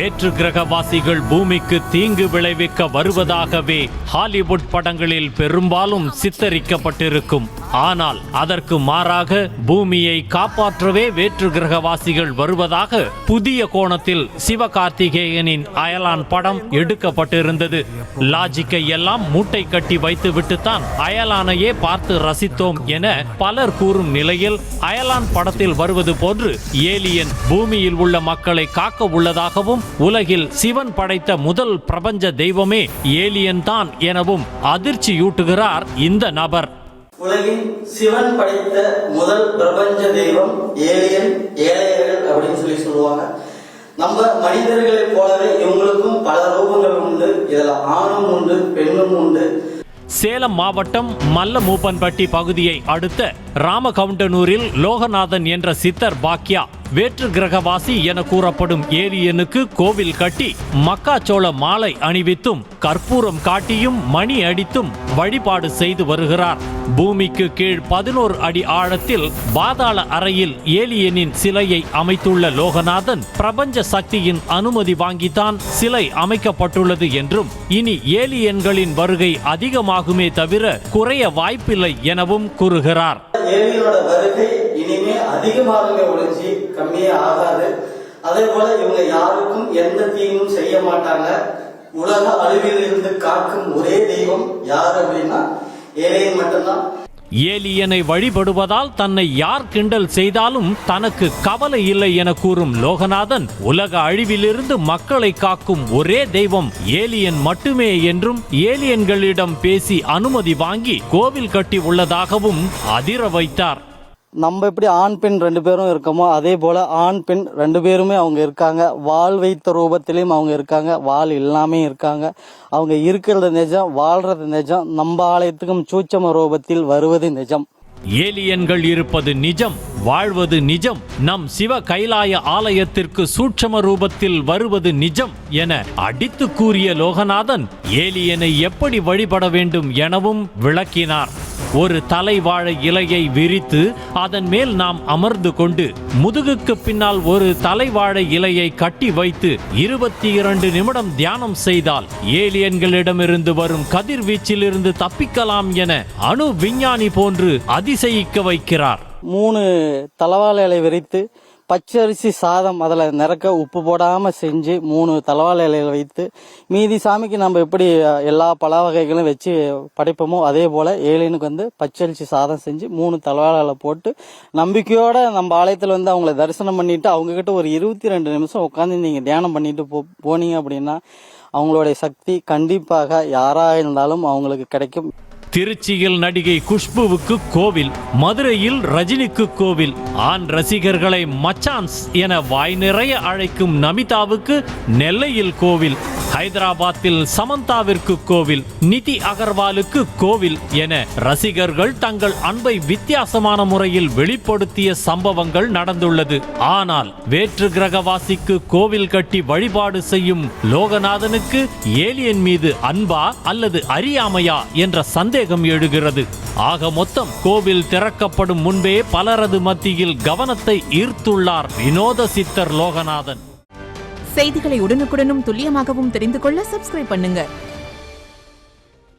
வேற்று கிரகவாசிகள் பூமிக்கு தீங்கு விளைவிக்க வருவதாகவே ஹாலிவுட் படங்களில் பெரும்பாலும் சித்தரிக்கப்பட்டிருக்கும். ஆனால் அதற்கு மாறாக பூமியை காப்பாற்றவே வேற்று கிரகவாசிகள் வருவதாக புதிய கோணத்தில் சிவகார்த்திகேயனின் அயலான் படம் எடுக்கப்பட்டிருந்தது. லாஜிக்கை எல்லாம் மூட்டை கட்டி வைத்துவிட்டுத்தான் அயலானையே பார்த்து ரசித்தோம் என பலர் கூறும் நிலையில் அயலான் படத்தில் வருவது போன்று ஏலியன் பூமியில் உள்ள மக்களை காக்க உள்ளதாகவும் உலகில் சிவன் படைத்த முதல் பிரபஞ்ச தெய்வமே ஏலியன் தான் எனவும் அதிர்ச்சியூட்டுகிறார் இந்த நபர். உலகின் சிவன் படைத்த முதல் பிரபஞ்ச தெய்வம் ஏலியன், ஏழையர்கள் அப்படின்னு சொல்லுவாங்க. நம்ம மனிதர்களைப் போலவே இவங்களுக்கும் பல ரூபங்கள் உண்டு. இதுல ஆணும் உண்டு, பெண்ணும் உண்டு. சேலம் மாவட்டம் மல்லமூப்பன்பட்டி பகுதியை அடுத்த ராமகவுண்டனூரில் லோகநாதன் என்ற சித்தர் பாக்யா வேற்று கிரகவாசி என கூறப்படும் ஏலியனுக்கு கோவில் கட்டி மக்காச்சோள மாலை அணிவித்தும் கற்பூரம் காட்டியும் மணி அடித்தும் வழிபாடு செய்து வருகிறார். பூமிக்கு கீழ் 11 அடி ஆழத்தில் பாதாள அறையில் ஏலியனின் சிலையை அமைத்துள்ள லோகநாதன் பிரபஞ்ச சக்தியின் அனுமதி வாங்கித்தான் சிலை அமைக்கப்பட்டுள்ளது என்றும் இனி ஏலியன்களின் வருகை அதிகமாகுமே தவிர குறைய வாய்ப்பில்லை எனவும் கூறுகிறார். ஏலியனோட வருகை இனிமே அதிகமாகவே ஒழிஞ்சு கம்மியே ஆகாது. அதே போல இவங்க யாருக்கும் எந்த தீங்கும் செய்ய மாட்டாங்க. உலக அழிவில் இருந்து காக்கும் ஒரே தெய்வம் யார் அப்படின்னா ஏலியன் மட்டும்தான். ஏலியனை வழிபடுவதால் தன்னை யார் கிண்டல் செய்தாலும் தனக்கு கவலை இல்லை என கூறும் லோகநாதன் உலக அழிவிலிருந்து மக்களை காக்கும் ஒரே தெய்வம் ஏலியன் மட்டுமே என்றும் ஏலியன்களிடம் பேசி அனுமதி வாங்கி கோவில் கட்டி உள்ளதாகவும் அதிர வைத்தார். நம்ம எப்படி ஆண் பெண் 2 பேரும் இருக்கோமோ அதே போல ஆண் பெண் 2 பேருமே அவங்க இருக்காங்க. வாள் வைத்த ரூபத்திலையும் அவங்க இருக்காங்க, வாள் இல்லாமே இருக்காங்க. அவங்க இருக்கிறது நிஜம், வாழ்றது நிஜம். நம்ம ஆலயத்துக்கும் சூட்சம ரூபத்தில் வருவது நிஜம். ஏலியன்கள் இருப்பது நிஜம், வாழ்வது நிஜம். நம் சிவ கைலாய ஆலயத்திற்கு சூட்சம ரூபத்தில் வருவது நிஜம் என அடித்து கூறிய லோகநாதன் ஏலியனை எப்படி வழிபட வேண்டும் எனவும் விளக்கினார். ஒரு தலைவாழை இலையை விரித்து அதன் மேல் நாம் அமர்ந்து கொண்டு முதுகுக்கு பின்னால் ஒரு தலைவாழை இலையை கட்டி வைத்து 22 நிமிடம் தியானம் செய்தால் ஏலியன்களிடமிருந்து வரும் கதிர்வீச்சிலிருந்து தப்பிக்கலாம் என அணு விஞ்ஞானி போன்று அதிசயிக்க வைக்கிறார். 3 தலவாழை இலை விரித்து பச்சரிசி சாதம் அதில் நிறக்க உப்பு போடாமல் செஞ்சு 3 தலவாழை இலையில் வைத்து மீதி சாமிக்கு நம்ம எப்படி எல்லா பல வகைகளும் வச்சு படைப்போமோ அதே போல் ஏலியனுக்கு பச்சரிசி சாதம் செஞ்சு 3 தலவாழை போட்டு நம்பிக்கையோட நம்ம ஆலயத்தில் அவங்கள தரிசனம் பண்ணிட்டு அவங்கக்கிட்ட ஒரு 22 நிமிஷம் உட்காந்து நீங்கள் தியானம் பண்ணிட்டு போனீங்க அப்படின்னா அவங்களுடைய சக்தி கண்டிப்பாக யாராக இருந்தாலும் அவங்களுக்கு கிடைக்கும். திருச்சியில் நடிகை குஷ்புவுக்கு கோவில், மதுரையில் ரஜினிக்கு கோவில், ஆண் ரசிகர்களை மச்சான்ஸ் என வாய் நிறைய அழைக்கும் நமிதாவுக்கு நெல்லையில் கோவில், ஹைதராபாத்தில் சமந்தாவிற்கு கோவில், நிதி அகர்வாலுக்கு கோவில் என ரசிகர்கள் தங்கள் அன்பை வித்தியாசமான முறையில் வெளிப்படுத்திய சம்பவங்கள் நடந்துள்ளது. ஆனால் வேற்று கிரகவாசிக்கு கோவில் கட்டி வழிபாடு செய்யும் லோகநாதனுக்கு ஏலியன் மீது அன்பா அல்லது அறியாமையா என்ற சந்தேகம் எழுகிறது. ஆக மொத்தம் கோவில் திறக்கப்படும் முன்பே பலரது மத்தியில் கவனத்தை ஈர்த்துள்ளார் வினோத சித்தர் லோகநாதன். செய்திகளை உடனுக்குடனும் துல்லியமாகவும் தெரிந்து கொள்ள சப்ஸ்கிரைப் பண்ணுங்க.